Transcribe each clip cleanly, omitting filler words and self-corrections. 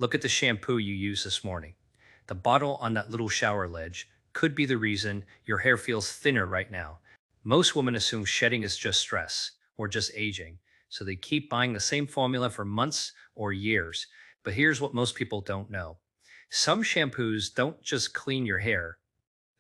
Look at the shampoo you used this morning. The bottle on that little shower ledge could be the reason your hair feels thinner right now. Most women assume shedding is just stress or just aging, so they keep buying the same formula for months or years. But here's what most people don't know. Some shampoos don't just clean your hair,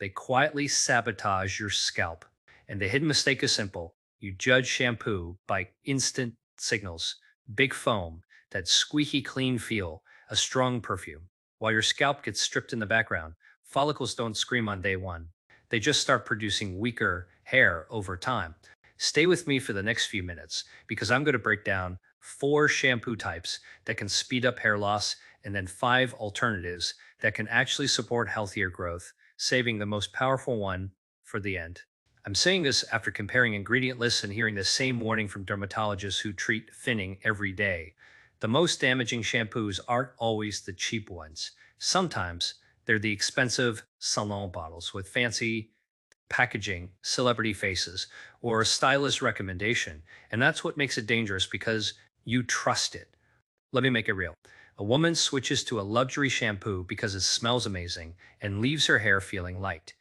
they quietly sabotage your scalp. And the hidden mistake is simple. You judge shampoo by instant signals, big foam, that squeaky clean feel, a strong perfume. While your scalp gets stripped in the background, follicles don't scream on day one. They just start producing weaker hair over time. Stay with me for the next few minutes because I'm going to break down 4 shampoo types that can speed up hair loss and then 5 alternatives that can actually support healthier growth, saving the most powerful one for the end. I'm saying this after comparing ingredient lists and hearing the same warning from dermatologists who treat thinning every day. The most damaging shampoos aren't always the cheap ones. Sometimes they're the expensive salon bottles with fancy packaging, celebrity faces, or a stylist recommendation. And that's what makes it dangerous because you trust it. Let me make it real. A woman switches to a luxury shampoo because it smells amazing and leaves her hair feeling light.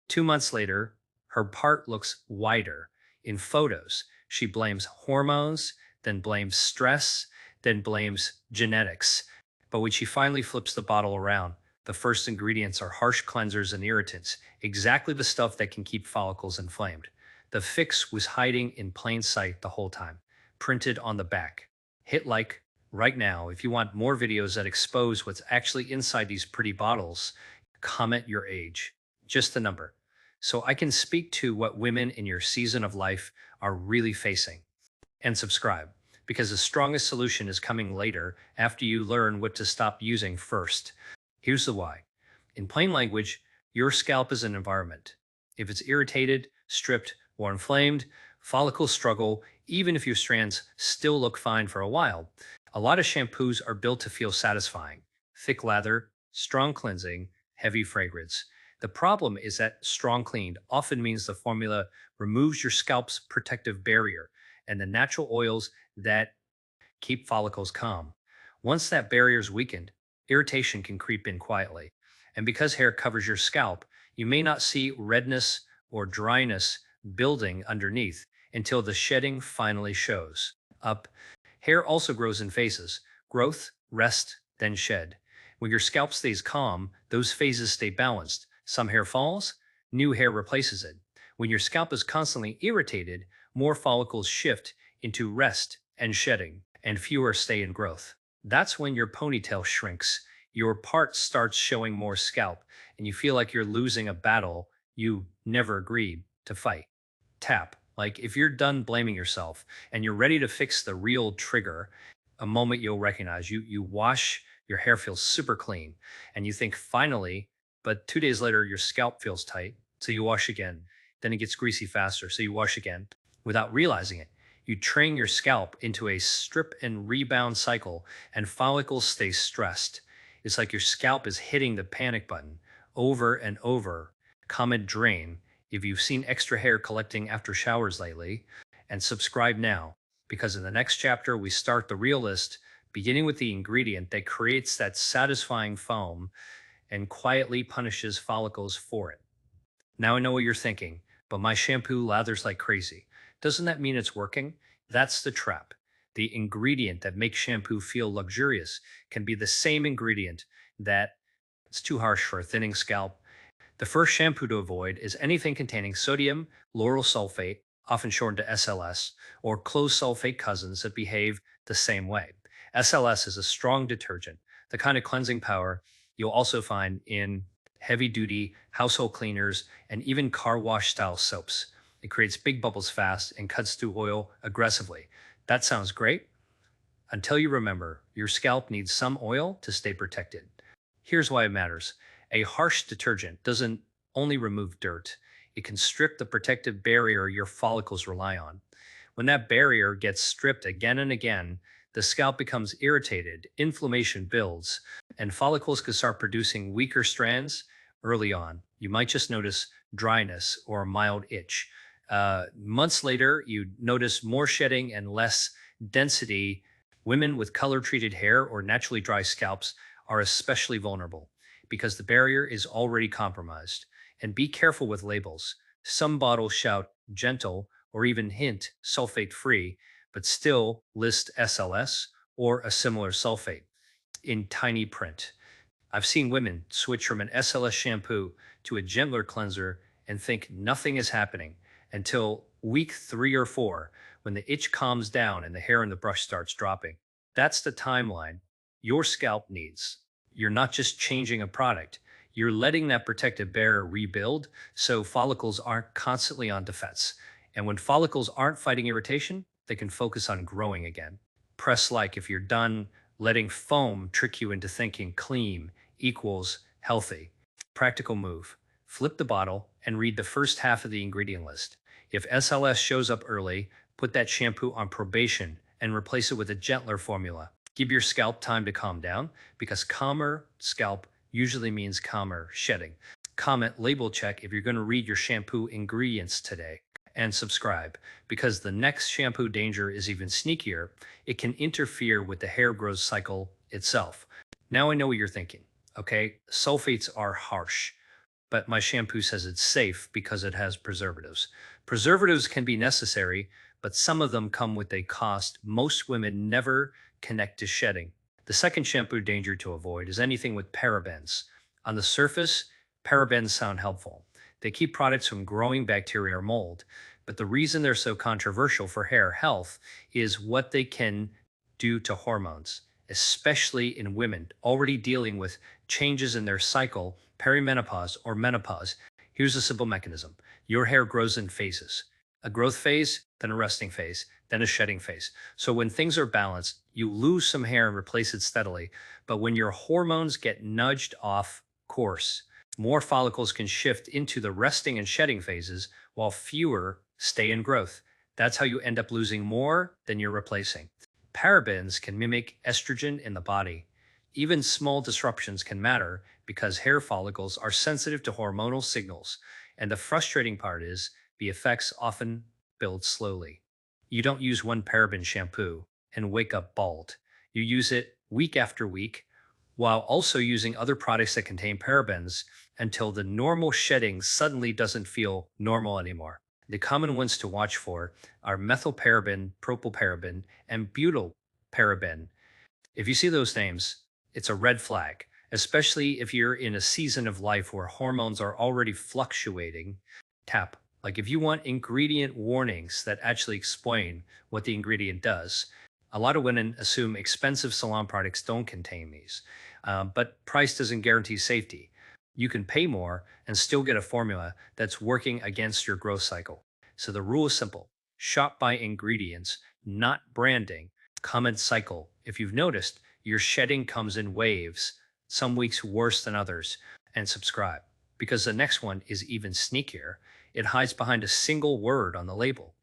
2 months later, her part looks wider. In photos, she blames hormones, then blames stress, then blames genetics. But when she finally flips the bottle around, the first ingredients are harsh cleansers and irritants, exactly the stuff that can keep follicles inflamed. The fix was hiding in plain sight the whole time, printed on the back. Hit like right now if you want more videos that expose what's actually inside these pretty bottles. Comment your age, just the number, so I can speak to what women in your season of life are really facing. And subscribe, because the strongest solution is coming later after you learn what to stop using first. Here's the why. In plain language, your scalp is an environment. If it's irritated, stripped, or inflamed, follicles struggle even if your strands still look fine for a while. A lot of shampoos are built to feel satisfying. Thick lather, strong cleansing, heavy fragrance. The problem is that strong clean often means the formula removes your scalp's protective barrier and the natural oils that keep follicles calm. Once that barrier is weakened, irritation can creep in quietly. And because hair covers your scalp, you may not see redness or dryness building underneath until the shedding finally shows up. Hair also grows in phases: growth, rest, then shed. When your scalp stays calm, those phases stay balanced. Some hair falls, new hair replaces it. When your scalp is constantly irritated, more follicles shift into rest and shedding, and fewer stay in growth. That's when your ponytail shrinks, your part starts showing more scalp, and you feel like you're losing a battle you never agreed to fight. Tap. Like if you're done blaming yourself and you're ready to fix the real trigger, a moment you'll recognize. You wash, your hair feels super clean, and you think finally, but 2 days later your scalp feels tight, so you wash again. Then it gets greasy faster, so you wash again. Without realizing it, you train your scalp into a strip and rebound cycle, and follicles stay stressed. It's like your scalp is hitting the panic button over and over. Comment drain if you've seen extra hair collecting after showers lately, and subscribe now, because in the next chapter we start the real list, beginning with the ingredient that creates that satisfying foam and quietly punishes follicles for it. Now I know what you're thinking, but my shampoo lathers like crazy. Doesn't that mean it's working? That's the trap. The ingredient that makes shampoo feel luxurious can be the same ingredient that it's too harsh for a thinning scalp. The first shampoo to avoid is anything containing sodium lauryl sulfate, often shortened to SLS, or closed sulfate cousins that behave the same way. SLS is a strong detergent, the kind of cleansing power you'll also find in heavy-duty household cleaners and even car wash style soaps. It creates big bubbles fast and cuts through oil aggressively. That sounds great until you remember your scalp needs some oil to stay protected. Here's why it matters. A harsh detergent doesn't only remove dirt, it can strip the protective barrier your follicles rely on. When that barrier gets stripped again and again, the scalp becomes irritated, inflammation builds, and follicles can start producing weaker strands early on. You might just notice dryness or a mild itch. Months later, you notice more shedding and less density. Women with color treated hair or naturally dry scalps are especially vulnerable because the barrier is already compromised. And be careful with labels. Some bottles shout gentle or even hint sulfate free, but still list SLS or a similar sulfate in tiny print. I've seen women switch from an SLS shampoo to a gentler cleanser and think nothing is happening until week 3 or 4 when the itch calms down and the hair in the brush starts dropping. That's the timeline your scalp needs. You're not just changing a product, you're letting that protective barrier rebuild so follicles aren't constantly on defense. And when follicles aren't fighting irritation, they can focus on growing again. Press like if you're done letting foam trick you into thinking clean equals healthy. Practical move. Flip the bottle and read the first half of the ingredient list. If SLS shows up early, put that shampoo on probation and replace it with a gentler formula. Give your scalp time to calm down because calmer scalp usually means calmer shedding. Comment label check if you're going to read your shampoo ingredients today. And subscribe because the next shampoo danger is even sneakier. It can interfere with the hair growth cycle itself. Now I know what you're thinking. Okay, sulfates are harsh, but my shampoo says it's safe because it has preservatives. Preservatives can be necessary, but some of them come with a cost most women never connect to shedding. The second shampoo danger to avoid is anything with parabens. On the surface, parabens sound helpful. They keep products from growing bacteria or mold, but the reason they're so controversial for hair health is what they can do to hormones, especially in women already dealing with changes in their cycle, perimenopause, or menopause. Here's a simple mechanism. Your hair grows in phases. A growth phase, then a resting phase, then a shedding phase. So when things are balanced, you lose some hair and replace it steadily. But when your hormones get nudged off course, more follicles can shift into the resting and shedding phases while fewer stay in growth. That's how you end up losing more than you're replacing. Parabens can mimic estrogen in the body. Even small disruptions can matter because hair follicles are sensitive to hormonal signals. And the frustrating part is the effects often build slowly. You don't use one paraben shampoo and wake up bald. You use it week after week while also using other products that contain parabens until the normal shedding suddenly doesn't feel normal anymore. The common ones to watch for are methylparaben, propylparaben, and butylparaben. If you see those names, it's a red flag, especially if you're in a season of life where hormones are already fluctuating. Tap. Like if you want ingredient warnings that actually explain what the ingredient does. A lot of women assume expensive salon products don't contain these, but price doesn't guarantee safety. You can pay more and still get a formula that's working against your growth cycle. So the rule is simple. Shop by ingredients, not branding. Comment cycle. If you've noticed, your shedding comes in waves, some weeks worse than others. And subscribe, because the next one is even sneakier. It hides behind a single word on the label.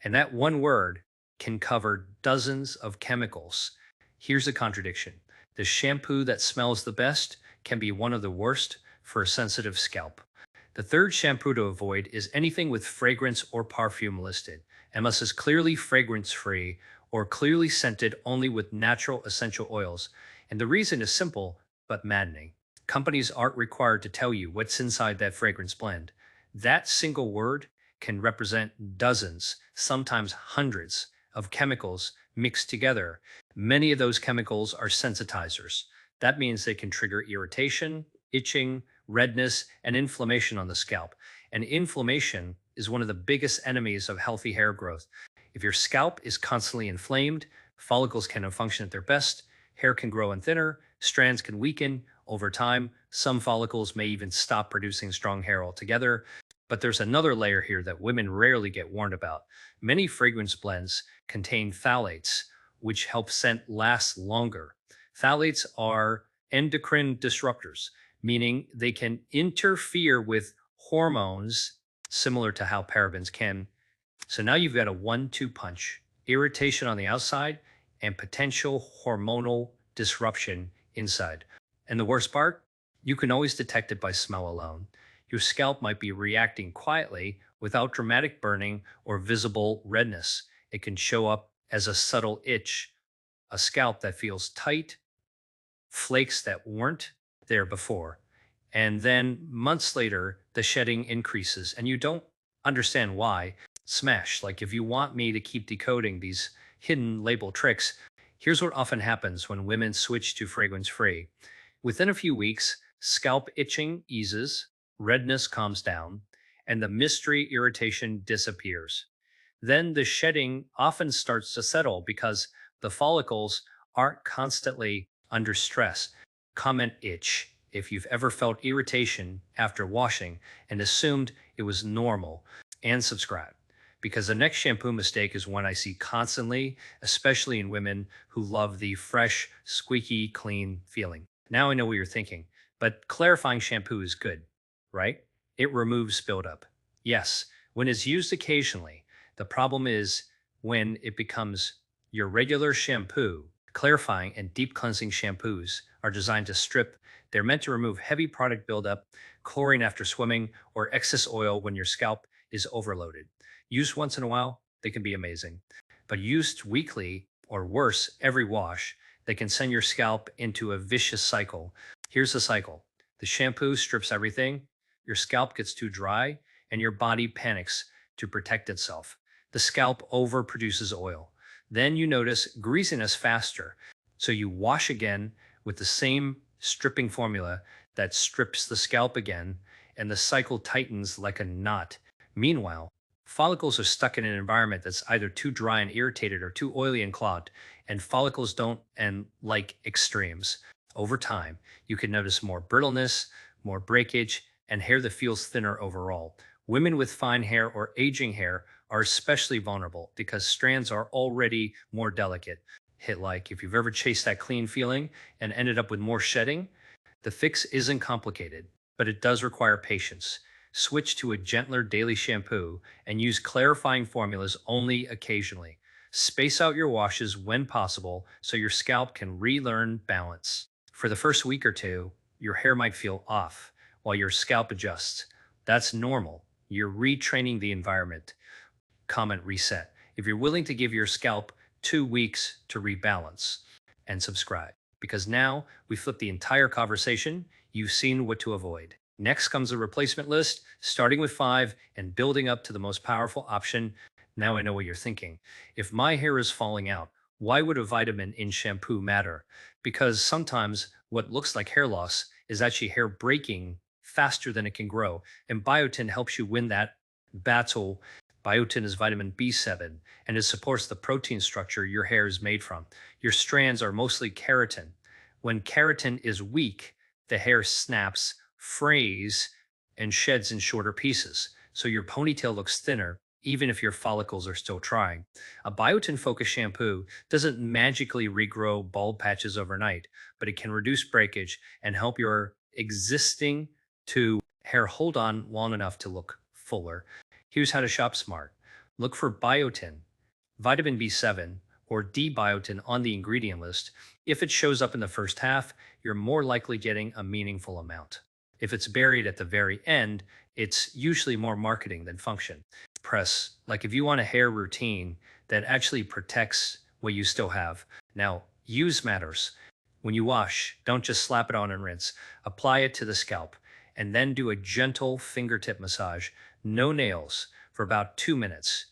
And that one word can cover dozens of chemicals. Here's a contradiction. The shampoo that smells the best can be one of the worst for a sensitive scalp. The third shampoo to avoid is anything with fragrance or perfume listed, unless it's clearly fragrance-free or clearly scented only with natural essential oils. And the reason is simple but maddening. Companies aren't required to tell you what's inside that fragrance blend. That single word can represent dozens, sometimes hundreds, of chemicals mixed together. Many of those chemicals are sensitizers. That means they can trigger irritation, itching, redness, and inflammation on the scalp. And inflammation is one of the biggest enemies of healthy hair growth. If your scalp is constantly inflamed, follicles cannot function at their best, hair can grow in thinner, strands can weaken over time. Some follicles may even stop producing strong hair altogether. But there's another layer here that women rarely get warned about. Many fragrance blends contain phthalates, which help scent last longer. Phthalates are endocrine disruptors, meaning they can interfere with hormones similar to how parabens can. So now you've got a 1-2 punch, irritation on the outside and potential hormonal disruption inside. And the worst part, you can always detect it by smell alone. Your scalp might be reacting quietly without dramatic burning or visible redness. It can show up as a subtle itch, a scalp that feels tight, flakes that weren't there before. And then months later, the shedding increases and you don't understand why. Smash. Like if you want me to keep decoding these hidden label tricks, here's what often happens when women switch to fragrance free. Within a few weeks, scalp itching eases, redness calms down, and the mystery irritation disappears. Then the shedding often starts to settle because the follicles aren't constantly under stress. Comment itch if you've ever felt irritation after washing and assumed it was normal, and subscribe. Because the next shampoo mistake is one I see constantly, especially in women who love the fresh, squeaky clean feeling. Now I know what you're thinking, but clarifying shampoo is good, right? It removes buildup. Yes, when it's used occasionally. The problem is when it becomes your regular shampoo. Clarifying and deep cleansing shampoos are designed to strip. They're meant to remove heavy product buildup, chlorine after swimming, or excess oil when your scalp is overloaded. Used once in a while, they can be amazing. But used weekly, or worse, every wash, they can send your scalp into a vicious cycle. Here's the cycle. The shampoo strips everything, your scalp gets too dry, and your body panics to protect itself. The scalp overproduces oil. Then you notice greasiness faster. So you wash again with the same stripping formula that strips the scalp again, and the cycle tightens like a knot. Meanwhile, follicles are stuck in an environment that's either too dry and irritated or too oily and clogged, and follicles don't and like extremes. Over time, you can notice more brittleness, more breakage, and hair that feels thinner overall. Women with fine hair or aging hair are especially vulnerable because strands are already more delicate. Hit like if you've ever chased that clean feeling and ended up with more shedding, the fix isn't complicated, but it does require patience. Switch to a gentler daily shampoo and use clarifying formulas only occasionally. Space out your washes when possible so your scalp can relearn balance. For the first week or two, your hair might feel off while your scalp adjusts. That's normal. You're retraining the environment. Comment reset. If you're willing to give your scalp 2 weeks to rebalance, and subscribe. Because now we flip the entire conversation. You've seen what to avoid. Next comes a replacement list, starting with 5 and building up to the most powerful option. Now I know what you're thinking. If my hair is falling out, why would a vitamin in shampoo matter? Because sometimes what looks like hair loss is actually hair breaking faster than it can grow. And biotin helps you win that battle. Biotin is vitamin B7 and it supports the protein structure your hair is made from. Your strands are mostly keratin. When keratin is weak, the hair snaps, frays, and sheds in shorter pieces. So your ponytail looks thinner, even if your follicles are still trying. A biotin focused shampoo doesn't magically regrow bald patches overnight, but it can reduce breakage and help your existing to hair hold on long enough to look fuller. Here's how to shop smart. Look for biotin, vitamin B7, or D-biotin on the ingredient list. If it shows up in the first half, you're more likely getting a meaningful amount. If it's buried at the very end, it's usually more marketing than function. Press, like if you want a hair routine that actually protects what you still have. Now, use matters. When you wash, don't just slap it on and rinse. Apply it to the scalp, and then do a gentle fingertip massage, no nails, for about 2 minutes.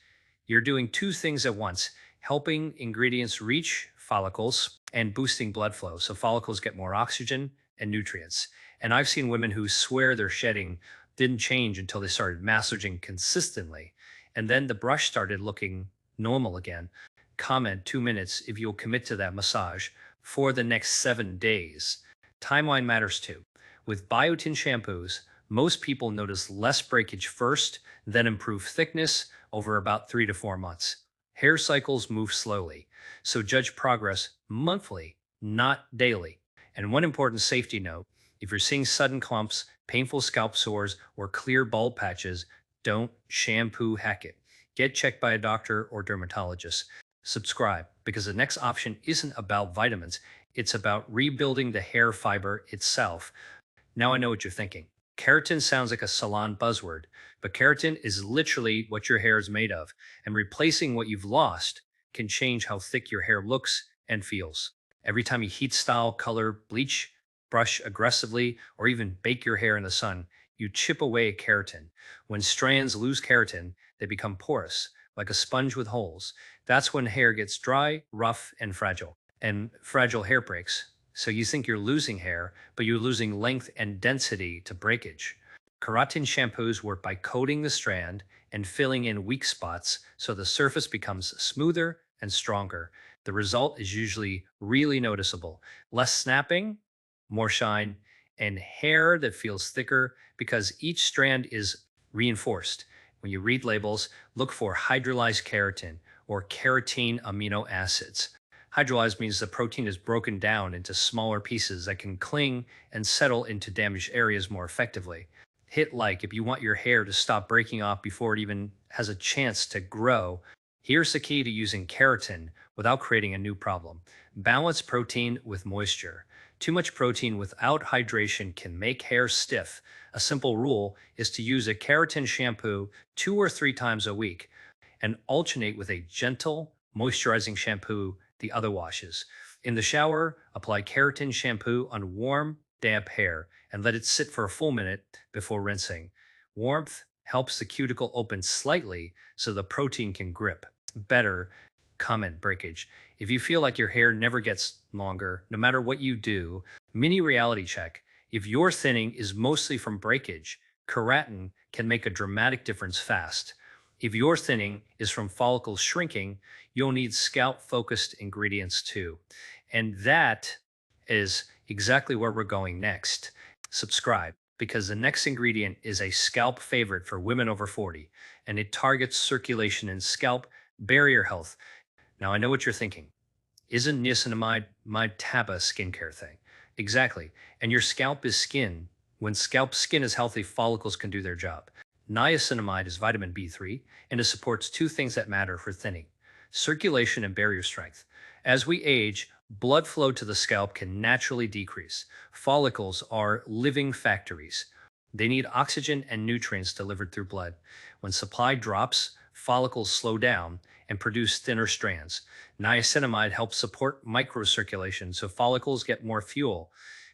You're doing two things at once, helping ingredients reach follicles and boosting blood flow so follicles get more oxygen and nutrients. And I've seen women who swear their shedding didn't change until they started massaging consistently. And then the brush started looking normal again. Comment 2 minutes if you'll commit to that massage for the next 7 days. Timeline matters too. With biotin shampoos, most people notice less breakage first, then improve thickness over about 3 to 4 months. Hair cycles move slowly, so judge progress monthly, not daily. And one important safety note, if you're seeing sudden clumps, painful scalp sores, or clear bald patches, don't shampoo hack it. Get checked by a doctor or dermatologist. Subscribe, because the next option isn't about vitamins, it's about rebuilding the hair fiber itself. Now I know what you're thinking. Keratin sounds like a salon buzzword, but keratin is literally what your hair is made of, and replacing what you've lost can change how thick your hair looks and feels. Every time you heat style, color, bleach, brush aggressively, or even bake your hair in the sun, you chip away at keratin. When strands lose keratin, they become porous, like a sponge with holes. That's when hair gets dry, rough, and fragile. And fragile hair breaks. So you think you're losing hair, but you're losing length and density to breakage. Keratin shampoos work by coating the strand and filling in weak spots so the surface becomes smoother and stronger. The result is usually really noticeable: less snapping, more shine, and hair that feels thicker because each strand is reinforced. When you read labels, look for hydrolyzed keratin or keratin amino acids. Hydrolyzed means the protein is broken down into smaller pieces that can cling and settle into damaged areas more effectively. Hit like if you want your hair to stop breaking off before it even has a chance to grow. Here's the key to using keratin without creating a new problem: balance protein with moisture. Too much protein without hydration can make hair stiff. A simple rule is to use a keratin shampoo 2 or 3 times a week and alternate with a gentle, moisturizing shampoo the other washes. In the shower, apply keratin shampoo on warm, damp hair and let it sit for a full minute before rinsing. Warmth helps the cuticle open slightly so the protein can grip better. Comment breakage. If you feel like your hair never gets longer, no matter what you do, mini reality check. If your thinning is mostly from breakage, keratin can make a dramatic difference fast. If your thinning is from follicles shrinking, you'll need scalp focused ingredients too. And that is exactly where we're going next. Subscribe, because the next ingredient is a scalp favorite for women over 40, and it targets circulation and scalp barrier health. Now, I know what you're thinking. Isn't niacinamide my TABA skincare thing? Exactly. And your scalp is skin. When scalp skin is healthy, follicles can do their job. Niacinamide is vitamin B3, and it supports two things that matter for thinning: circulation and barrier strength. As we age, blood flow to the scalp can naturally decrease. Follicles are living factories. They need oxygen and nutrients delivered through blood. When supply drops, follicles slow down and produce thinner strands. Niacinamide helps support microcirculation so follicles get more fuel.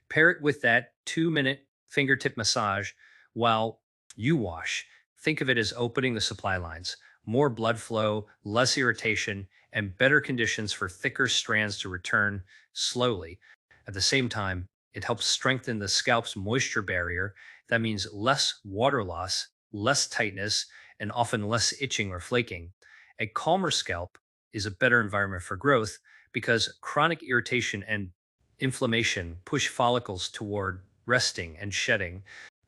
Pair it with that 2 minute fingertip massage while you wash. Think of it as opening the supply lines: more blood flow, less irritation, and better conditions for thicker strands to return slowly. At the same time, it helps strengthen the scalp's moisture barrier. That means less water loss, less tightness, and often less itching or flaking. A calmer scalp is a better environment for growth because chronic irritation and inflammation push follicles toward resting and shedding.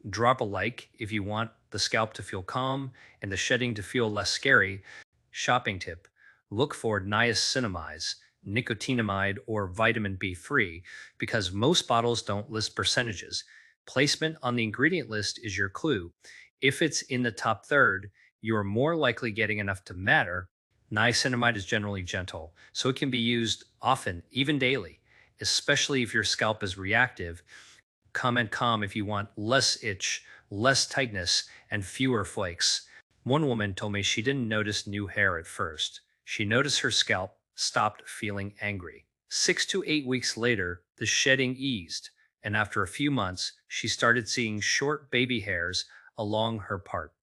Drop a like if you want the scalp to feel calm and the shedding to feel less scary. Shopping tip: look for niacinamides, nicotinamide, or vitamin B3 because most bottles don't list percentages. Placement on the ingredient list is your clue. If it's in the top third, you're more likely getting enough to matter. Niacinamide is generally gentle, so it can be used often, even daily, especially if your scalp is reactive. Comment calm if you want less itch, less tightness, and fewer flakes. One woman told me she didn't notice new hair at first. She noticed her scalp stopped feeling angry. 6 to 8 weeks later, the shedding eased, and after a few months, she started seeing short baby hairs along her part.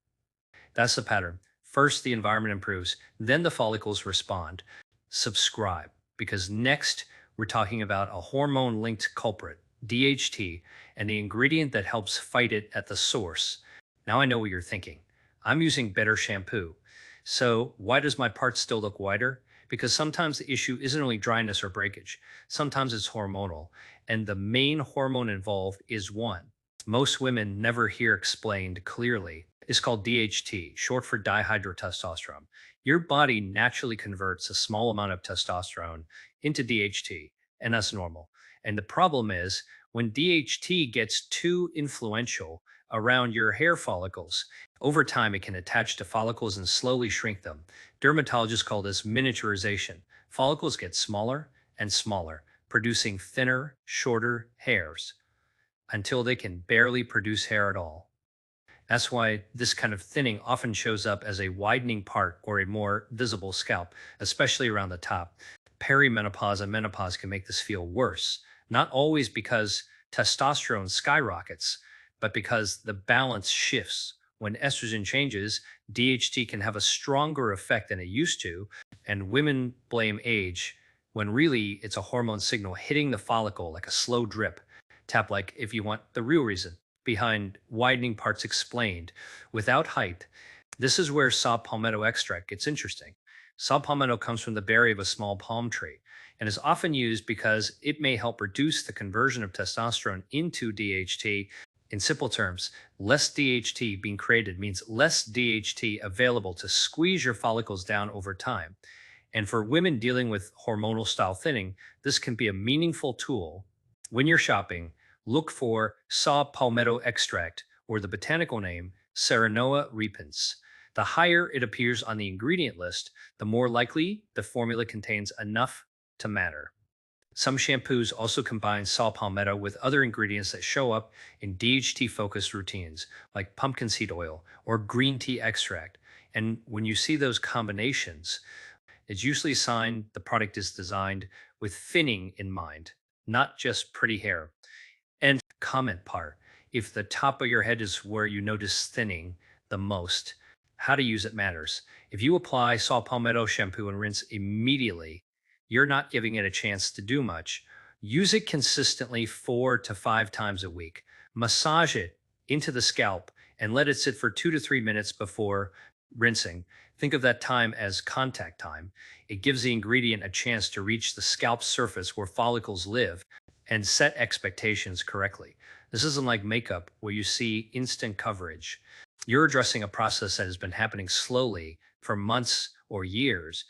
That's the pattern. First, the environment improves, then the follicles respond. Subscribe, because next we're talking about a hormone linked culprit, DHT, and the ingredient that helps fight it at the source. Now I know what you're thinking. I'm using better shampoo. So why does my part still look whiter? Because sometimes the issue isn't only dryness or breakage. Sometimes it's hormonal. And the main hormone involved is one most women never hear explained clearly. It's called DHT, short for dihydrotestosterone. Your body naturally converts a small amount of testosterone into DHT, and that's normal. And the problem is when DHT gets too influential around your hair follicles, over time it can attach to follicles and slowly shrink them. Dermatologists call this miniaturization. Follicles get smaller and smaller, producing thinner, shorter hairs until they can barely produce hair at all. That's why this kind of thinning often shows up as a widening part or a more visible scalp, especially around the top. Perimenopause and menopause can make this feel worse, not always because testosterone skyrockets, but because the balance shifts. When estrogen changes, DHT can have a stronger effect than it used to, and women blame age when really it's a hormone signal hitting the follicle like a slow drip. Tap like if you want the real reason behind widening parts explained without height. This is where saw palmetto extract gets interesting. Saw palmetto comes from the berry of a small palm tree and is often used because it may help reduce the conversion of testosterone into DHT. In simple terms, less DHT being created means less DHT available to squeeze your follicles down over time. And for women dealing with hormonal style thinning, this can be a meaningful tool. When you're shopping, look for saw palmetto extract or the botanical name Serenoa repens. The higher it appears on the ingredient list, the more likely the formula contains enough to matter. Some shampoos also combine saw palmetto with other ingredients that show up in DHT-focused routines, like pumpkin seed oil or green tea extract. And when you see those combinations, it's usually a sign the product is designed with thinning in mind, not just pretty hair. And comment part, if the top of your head is where you notice thinning the most, how to use it matters. If you apply saw palmetto shampoo and rinse immediately, you're not giving it a chance to do much. Use it consistently 4 to 5 times a week. Massage it into the scalp and let it sit for 2 to 3 minutes before rinsing. Think of that time as contact time. It gives the ingredient a chance to reach the scalp surface where follicles live and set expectations correctly. This isn't like makeup where you see instant coverage. You're addressing a process that has been happening slowly for months or years.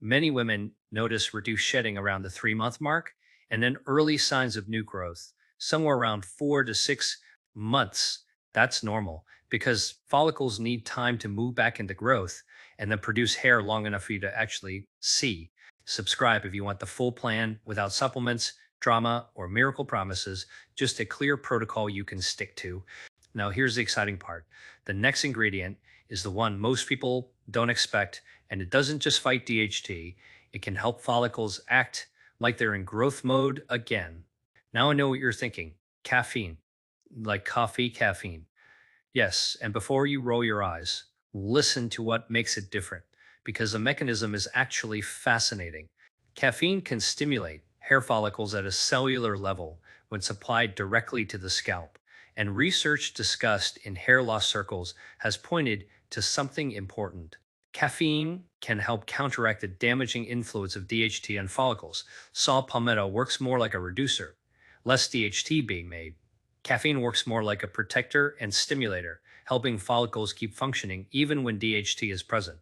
Many women notice reduced shedding around the 3 month mark and then early signs of new growth somewhere around 4 to 6 months. That's normal because follicles need time to move back into growth and then produce hair long enough for you to actually see. Subscribe if you want the full plan without supplements, drama, or miracle promises, just a clear protocol you can stick to. Now, here's the exciting part. The next ingredient is the one most people don't expect, and it doesn't just fight DHT, it can help follicles act like they're in growth mode again. Now I know what you're thinking. Caffeine, like coffee caffeine. Yes, and before you roll your eyes, listen to what makes it different, because the mechanism is actually fascinating. Caffeine can stimulate hair follicles at a cellular level when supplied directly to the scalp, and research discussed in hair loss circles has pointed to something important. Caffeine can help counteract the damaging influence of DHT on follicles. Saw palmetto works more like a reducer, less DHT being made. Caffeine works more like a protector and stimulator, helping follicles keep functioning even when DHT is present.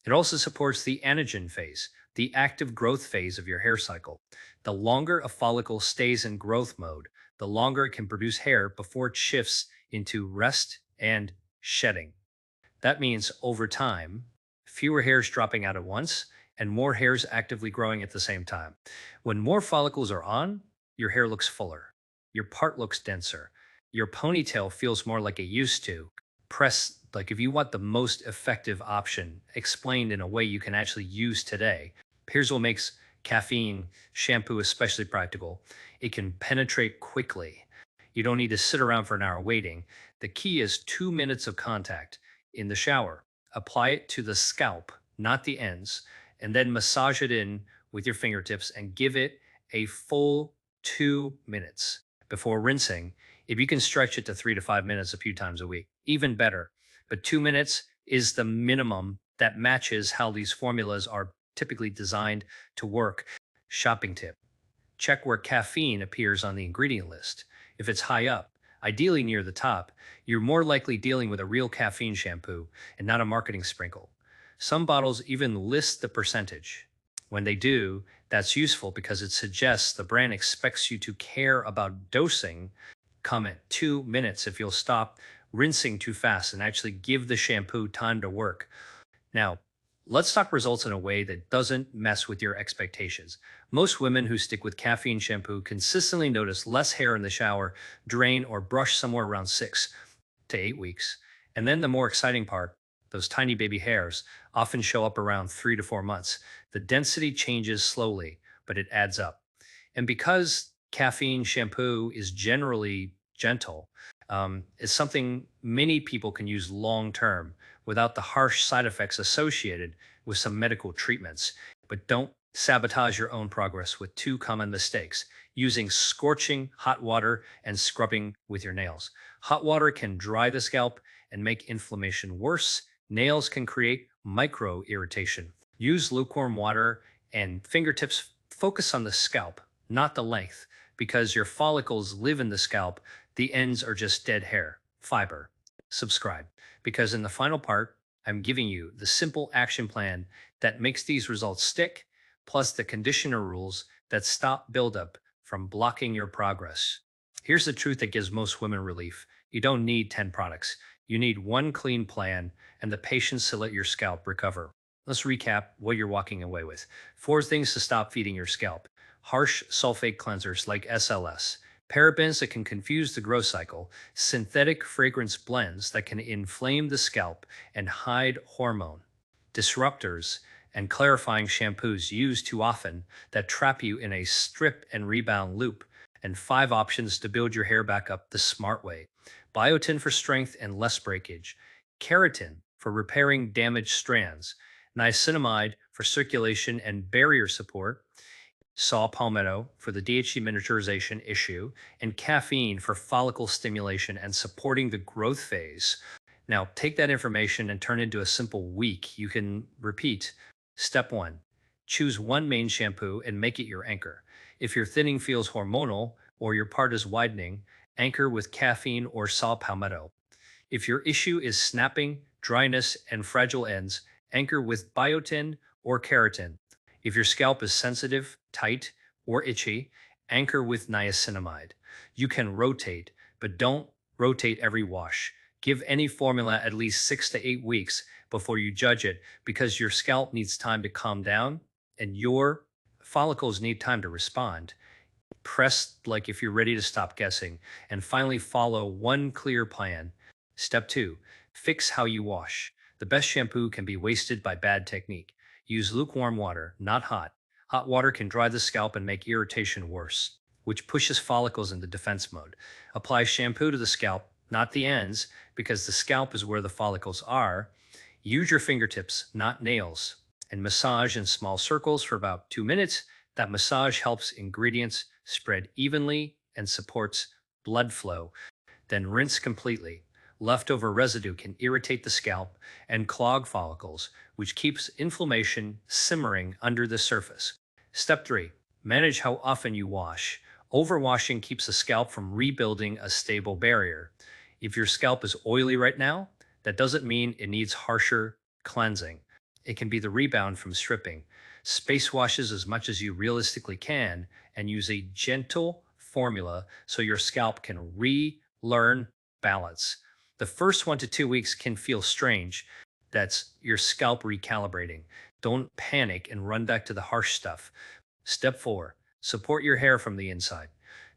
It also supports the anagen phase, the active growth phase of your hair cycle. The longer a follicle stays in growth mode, the longer it can produce hair before it shifts into rest and shedding. That means over time, fewer hairs dropping out at once and more hairs actively growing at the same time. When more follicles are on, your hair looks fuller, your part looks denser, your ponytail feels more like it used to. Press, like if you want the most effective option explained in a way you can actually use today, here's what makes caffeine shampoo especially practical. It can penetrate quickly. You don't need to sit around for an hour waiting. The key is 2 minutes of contact in the shower. Apply it to the scalp, not the ends, and then massage it in with your fingertips and give it a full 2 minutes before rinsing. If you can stretch it to 3 to 5 minutes a few times a week, even better. But 2 minutes is the minimum that matches how these formulas are typically designed to work. Shopping tip. Check where caffeine appears on the ingredient list. If it's high up, ideally near the top, you're more likely dealing with a real caffeine shampoo and not a marketing sprinkle. Some bottles even list the percentage. When they do, that's useful because it suggests the brand expects you to care about dosing. Comment 2 minutes if you'll stop rinsing too fast and actually give the shampoo time to work. Now, let's talk results in a way that doesn't mess with your expectations. Most women who stick with caffeine shampoo consistently notice less hair in the shower, drain, or brush somewhere around 6 to 8 weeks. And then the more exciting part, those tiny baby hairs, often show up around 3 to 4 months. The density changes slowly, but it adds up. And because caffeine shampoo is generally gentle, it's something many people can use long term without the harsh side effects associated with some medical treatments. But don't sabotage your own progress with two common mistakes: using scorching hot water and scrubbing with your nails. Hot water can dry the scalp and make inflammation worse. Nails can create micro irritation. Use lukewarm water and fingertips. Focus on the scalp, not the length, because your follicles live in the scalp. The ends are just dead hair, fiber. Subscribe, because in the final part, I'm giving you the simple action plan that makes these results stick, plus the conditioner rules that stop buildup from blocking your progress. Here's the truth that gives most women relief: you don't need 10 products. You need one clean plan and the patience to let your scalp recover. Let's recap what you're walking away with. 4 things to stop feeding your scalp: harsh sulfate cleansers like SLS, parabens that can confuse the growth cycle, synthetic fragrance blends that can inflame the scalp and hide hormone, disruptors, and clarifying shampoos used too often that trap you in a strip and rebound loop, and 5 options to build your hair back up the smart way: biotin for strength and less breakage, keratin for repairing damaged strands, niacinamide for circulation and barrier support, saw palmetto for the DHT miniaturization issue, and caffeine for follicle stimulation and supporting the growth phase. Now, take that information and turn it into a simple week you can repeat. Step 1: choose one main shampoo and make it your anchor. If your thinning feels hormonal or your part is widening, anchor with caffeine or saw palmetto. If your issue is snapping, dryness, and fragile ends, anchor with biotin or keratin. If your scalp is sensitive, tight, or itchy, anchor with niacinamide. You can rotate, but don't rotate every wash. Give any formula at least 6 to 8 weeks before you judge it, because your scalp needs time to calm down and your follicles need time to respond. Press like if you're ready to stop guessing. And finally, follow one clear plan. Step 2: fix how you wash. The best shampoo can be wasted by bad technique. Use lukewarm water, not hot. Hot water can dry the scalp and make irritation worse, which pushes follicles into defense mode. Apply shampoo to the scalp, not the ends, because the scalp is where the follicles are. Use your fingertips, not nails, and massage in small circles for about 2 minutes. That massage helps ingredients spread evenly and supports blood flow. Then rinse completely. Leftover residue can irritate the scalp and clog follicles, which keeps inflammation simmering under the surface. Step 3: manage how often you wash. Overwashing keeps the scalp from rebuilding a stable barrier. If your scalp is oily right now, that doesn't mean it needs harsher cleansing. It can be the rebound from stripping. Space washes as much as you realistically can and use a gentle formula so your scalp can relearn balance. The first 1 to 2 weeks can feel strange. That's your scalp recalibrating. Don't panic and run back to the harsh stuff. Step 4: support your hair from the inside.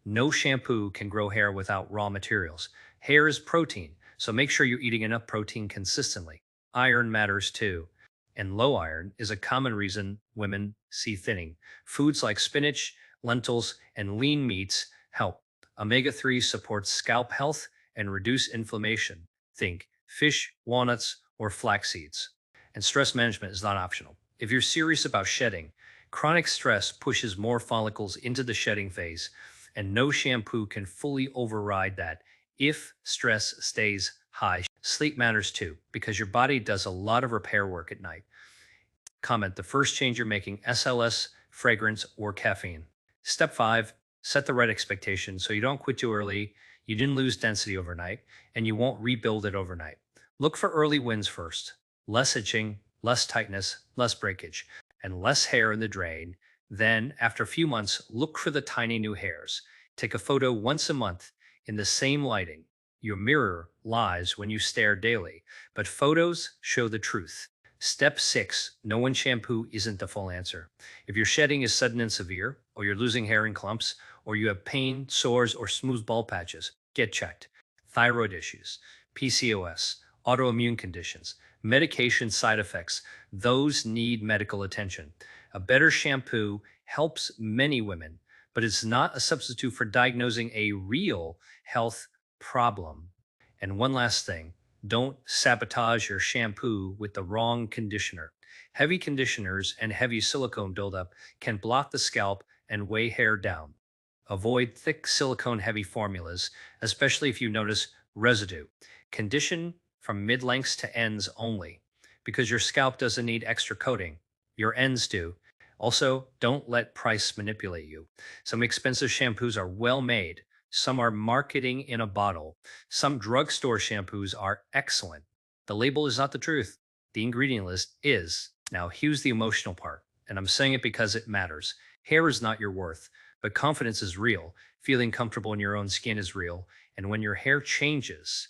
No shampoo can grow hair without raw materials. Hair is protein, so make sure you're eating enough protein consistently. Iron matters too, and low iron is a common reason women see thinning. Foods like spinach, lentils, and lean meats help. Omega-3 supports scalp health and reduce inflammation. Think fish, walnuts, or flax seeds. And stress management is not optional. If you're serious about shedding, chronic stress pushes more follicles into the shedding phase, and no shampoo can fully override that. If stress stays high, sleep matters too, because your body does a lot of repair work at night. Comment the first change you're making: SLS, fragrance, or caffeine. Step 5: set the right expectation so you don't quit too early, you didn't lose density overnight, and you won't rebuild it overnight. Look for early wins first: less itching, less tightness, less breakage, and less hair in the drain. Then, after a few months, look for the tiny new hairs. Take a photo once a month in the same lighting. Your mirror lies when you stare daily, but photos show the truth. Step 6: no one shampoo isn't the full answer. If your shedding is sudden and severe, or you're losing hair in clumps, or you have pain, sores, or smooth bald patches, get checked. Thyroid issues, PCOS, autoimmune conditions, medication side effects, those need medical attention. A better shampoo helps many women, but it's not a substitute for diagnosing a real health problem. And one last thing, don't sabotage your shampoo with the wrong conditioner. Heavy conditioners and heavy silicone buildup can block the scalp and weigh hair down. Avoid thick silicone heavy formulas, especially if you notice residue. Condition from mid lengths to ends only, because your scalp doesn't need extra coating. Your ends do. Also, don't let price manipulate you. Some expensive shampoos are well made. Some are marketing in a bottle. Some drugstore shampoos are excellent. The label is not the truth. The ingredient list is. Now, here's the emotional part, and I'm saying it because it matters. Hair is not your worth, but confidence is real. Feeling comfortable in your own skin is real. And when your hair changes,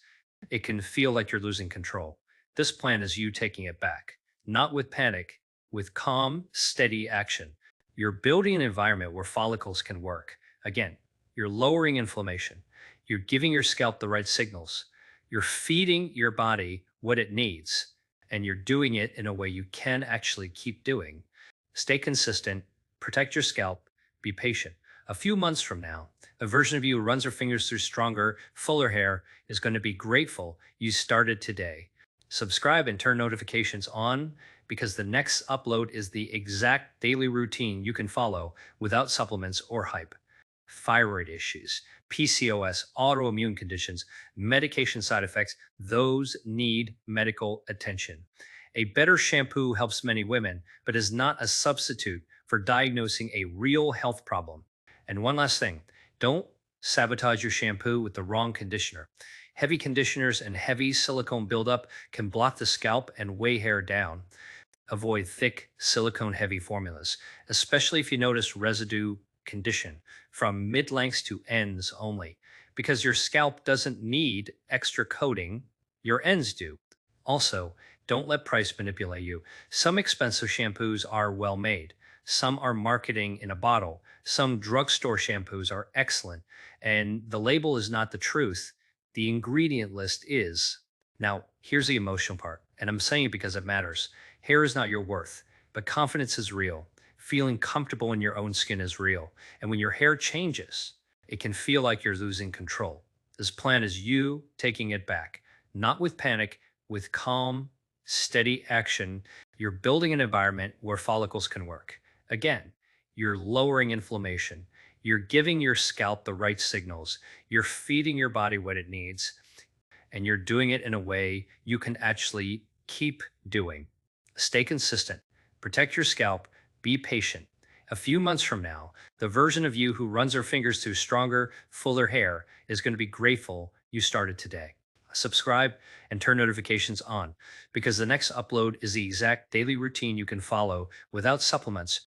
it can feel like you're losing control. This plan is you taking it back, not with panic, with calm, steady action. You're building an environment where follicles can work. Again, you're lowering inflammation. You're giving your scalp the right signals. You're feeding your body what it needs, and you're doing it in a way you can actually keep doing. Stay consistent, protect your scalp, be patient. A few months from now, a version of you who runs her fingers through stronger, fuller hair is going to be grateful you started today. Subscribe and turn notifications on because the next upload is the exact daily routine you can follow without supplements or hype. Thyroid issues, PCOS, autoimmune conditions, medication side effects, those need medical attention. A better shampoo helps many women, but is not a substitute for diagnosing a real health problem. And one last thing, don't sabotage your shampoo with the wrong conditioner. Heavy conditioners and heavy silicone buildup can block the scalp and weigh hair down. Avoid thick silicone heavy formulas, especially if you notice residue condition from mid lengths to ends only, because your scalp doesn't need extra coating, your ends do. Also, don't let price manipulate you. Some expensive shampoos are well made. Some are marketing in a bottle. Some drugstore shampoos are excellent, and the label is not the truth. The ingredient list is. Now, here's the emotional part, and I'm saying it because it matters. Hair is not your worth, but confidence is real. Feeling comfortable in your own skin is real. And when your hair changes, it can feel like you're losing control. This plan is you taking it back, not with panic, with calm, steady action. You're building an environment where follicles can work. Again, you're lowering inflammation. You're giving your scalp the right signals. You're feeding your body what it needs. And you're doing it in a way you can actually keep doing. Stay consistent. Protect your scalp. Be patient. A few months from now, the version of you who runs her fingers through stronger, fuller hair is going to be grateful you started today. Subscribe and turn notifications on because the next upload is the exact daily routine you can follow without supplements